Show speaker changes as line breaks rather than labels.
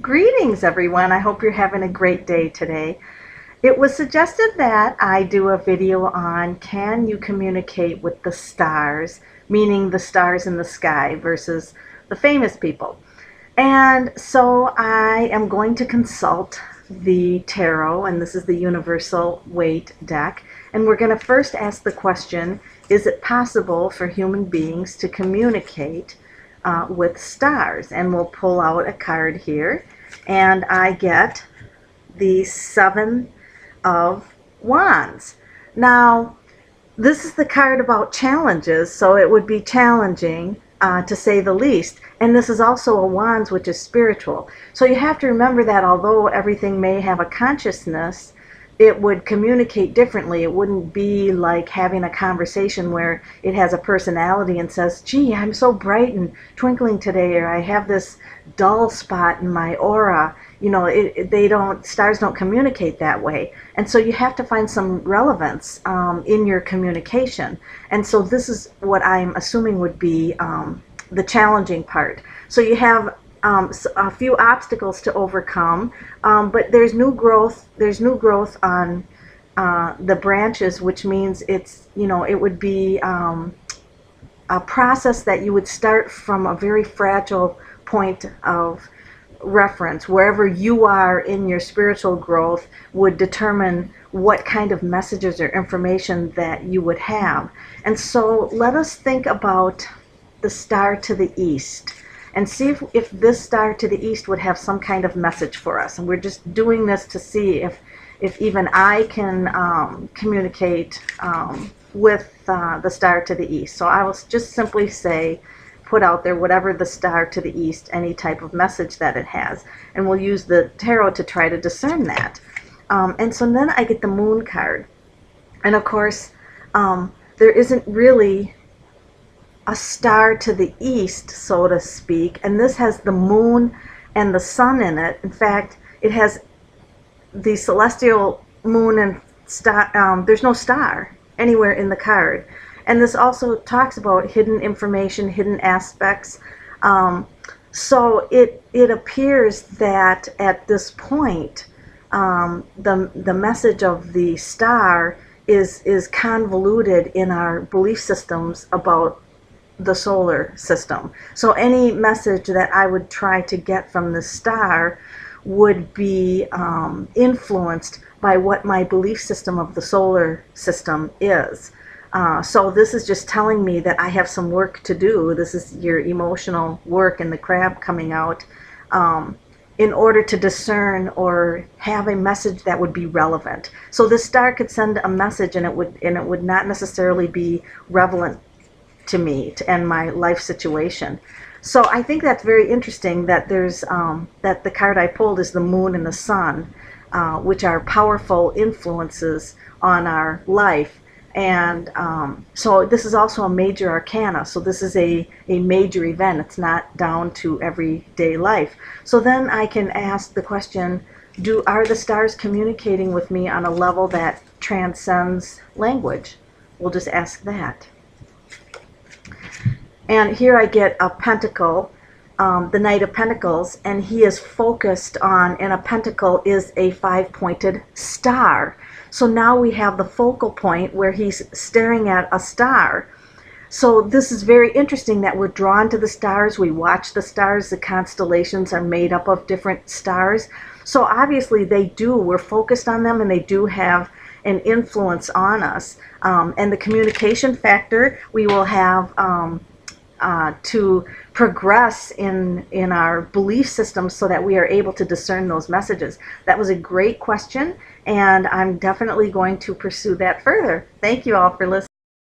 Greetings, everyone. I hope you're having a great day today. It was suggested that I do a video on can you communicate with the stars, meaning the stars in the sky versus the famous people. And so I am going to consult the tarot, and this is the Universal Weight deck. And we're going to first ask the question, is it possible for human beings to communicate with stars? And we'll pull out a card here, and I get the Seven of Wands. Now, this is the card about challenges, so it would be challenging to say the least. And this is also a Wands, which is spiritual. So you have to remember that although everything may have a consciousness, it would communicate differently. It wouldn't be like having a conversation where it has a personality and says, gee, I'm so bright and twinkling today, or I have this dull spot in my aura. You know, stars don't communicate that way. And so you have to find some relevance in your communication. And so this is what I'm assuming would be the challenging part. So you have a few obstacles to overcome, but there's new growth. There's new growth on the branches, which means it's, you know, it would be a process that you would start from a very fragile point of reference. Wherever you are in your spiritual growth would determine what kind of messages or information that you would have. And so let us think about the star to the east and see if this star to the east would have some kind of message for us. And we're just doing this to see if even I can communicate with the star to the east. So I will just simply say, put out there whatever the star to the east, any type of message that it has. And we'll use the tarot to try to discern that. And so then I get the moon card. And of course, there isn't really a star to the east, so to speak, and this has the moon and the sun in it. In fact, it has the celestial moon and star. There's no star anywhere in the card. And this also talks about hidden information, hidden aspects. So it appears that at this point, the message of the star is convoluted in our belief systems about the solar system. So any message that I would try to get from the star would be influenced by what my belief system of the solar system is. So this is just telling me that I have some work to do. This is your emotional work and the crab coming out in order to discern or have a message that would be relevant. So the star could send a message and it would not necessarily be relevant to me and my life situation. So I think that's very interesting that there's that the card I pulled is the moon and the sun, which are powerful influences on our life. And so this is also a major arcana. So this is a major event. It's not down to everyday life. So then I can ask the question, are the stars communicating with me on a level that transcends language? We'll just ask that. And here I get a pentacle, the Knight of Pentacles, and he is focused on, and a pentacle is a five-pointed star. So now we have the focal point where he's staring at a star. So this is very interesting that we're drawn to the stars. We watch the stars. The constellations are made up of different stars. So obviously we're focused on them, and they do have an influence on us. And the communication factor, we will have to progress in our belief systems so that we are able to discern those messages. That was a great question, and I'm definitely going to pursue that further. Thank you all for listening.